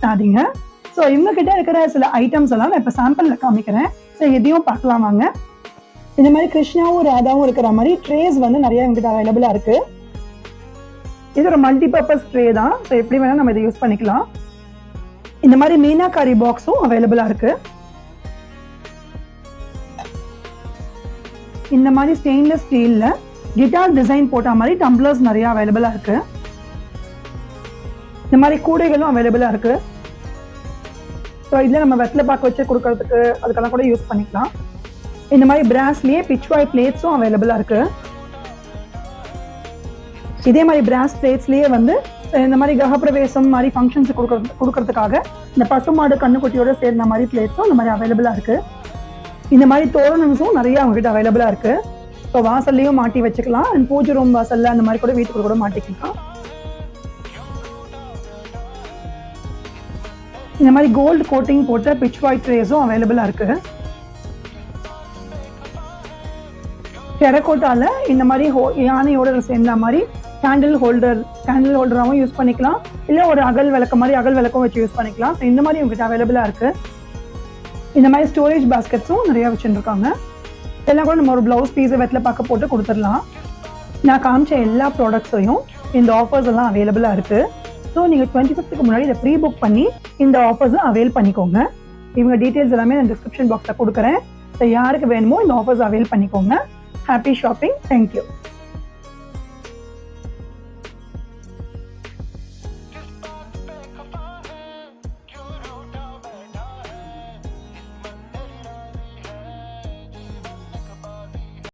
சாதிங்க. So இவங்க கிட்ட இருக்கிற சில ஐட்டம்ஸ் எல்லாம் நான் இப்போ சாம்பிளில் காமிக்கிறேன். ஸோ எதையும் பார்க்கலாம் வாங்க. இந்த மாதிரி கிருஷ்ணாவும் ராதாவும் இருக்கிற மாதிரி ட்ரேஸ் வந்து நிறைய எங்கிட்ட அவைலபிளாக இருக்கு. இது ஒரு மல்டி பர்பஸ் ட்ரே தான். ஸோ எப்படி வேணால் நம்ம இதை யூஸ் பண்ணிக்கலாம். இந்த மாதிரி மீனாக்காரி பாக்ஸும் அவைலபிளாக இருக்கு. இந்த மாதிரி ஸ்டெயின்லெஸ் ஸ்டீல்ல கிட்டார் டிசைன் போட்ட மாதிரி டம்ளர்ஸ் நிறைய அவைலபிளாக இருக்கு. இந்த மாதிரி கூடைகளும் அவைலபிளாக இருக்கு. ஸோ இதில் நம்ம வெத்தலை பாக்கு வச்சு கொடுக்கறதுக்கு அதுக்கெல்லாம் கூட யூஸ் பண்ணிக்கலாம். இந்த மாதிரி பிராஸ்லேயே பிச்வாய் பிளேட்ஸும் அவைலபிளாக இருக்கு. இதே மாதிரி பிராஸ் பிளேட்ஸ்லேயே வந்து இந்த மாதிரி கிரகப்பிரவேசம் மாதிரி ஃபங்க்ஷன்ஸ் கொடுக்கறதுக்காக இந்த பசுமாடு கண்ணுக்குட்டியோட சேர்ந்த மாதிரி பிளேட்ஸும் இந்த மாதிரி அவைலபிளாக இருக்கு. இந்த மாதிரி தோரணம்ஸும் நிறைய அவங்ககிட்ட அவைலபிளாக இருக்கு. ஸோ வாசல்லையும் மாட்டி வச்சுக்கலாம். அண்ட் பூஜை ரூம் வாசல்ல அந்த மாதிரி கூட வீட்டுக்கு கூட மாட்டிக்கலாம். இந்த மாதிரி கோல்டு கோட்டிங் போட்ட பிச்வாய் ட்ரேஸும் அவைலபிளாக இருக்கு. டெரகோட்டால இந்த மாதிரி யானையோட சேர்ந்த மாதிரி கேண்டில் ஹோல்டராகவும் யூஸ் பண்ணிக்கலாம். இல்லை ஒரு அகல் விளக்கு மாதிரி அகல் விளக்கும் வச்சு யூஸ் பண்ணிக்கலாம். ஸோ இந்த மாதிரி உங்ககிட்ட அவைலபிளாக இருக்கு. இந்த மாதிரி ஸ்டோரேஜ் பாஸ்கெட்ஸும் நிறைய வச்சுருக்காங்க. இதெல்லாம் கூட நம்ம ஒரு ப்ளவுஸ் பீஸை வெத்தலை பார்க்க போட்டு கொடுத்துடலாம். நான் காமிச்ச எல்லா ப்ராடக்ட்ஸையும் இந்த ஆஃபர்ஸ் எல்லாம் அவைலபிளாக இருக்கு. ஸோ நீங்கள் 25க்கு முன்னாடி இதை ப்ரீ புக் பண்ணி இந்த ஆஃபர்ஸை அவைல் பண்ணிக்கோங்க. இவங்க டீட்டெயில்ஸ் எல்லாமே நான் டிஸ்கிரிப்ஷன் பாக்ஸில் கொடுக்குறேன். ஸோ யாருக்கு வேணுமோ இந்த ஆஃபர்ஸ் அவைல் பண்ணிக்கோங்க. Happy shopping. தேங்க்யூ.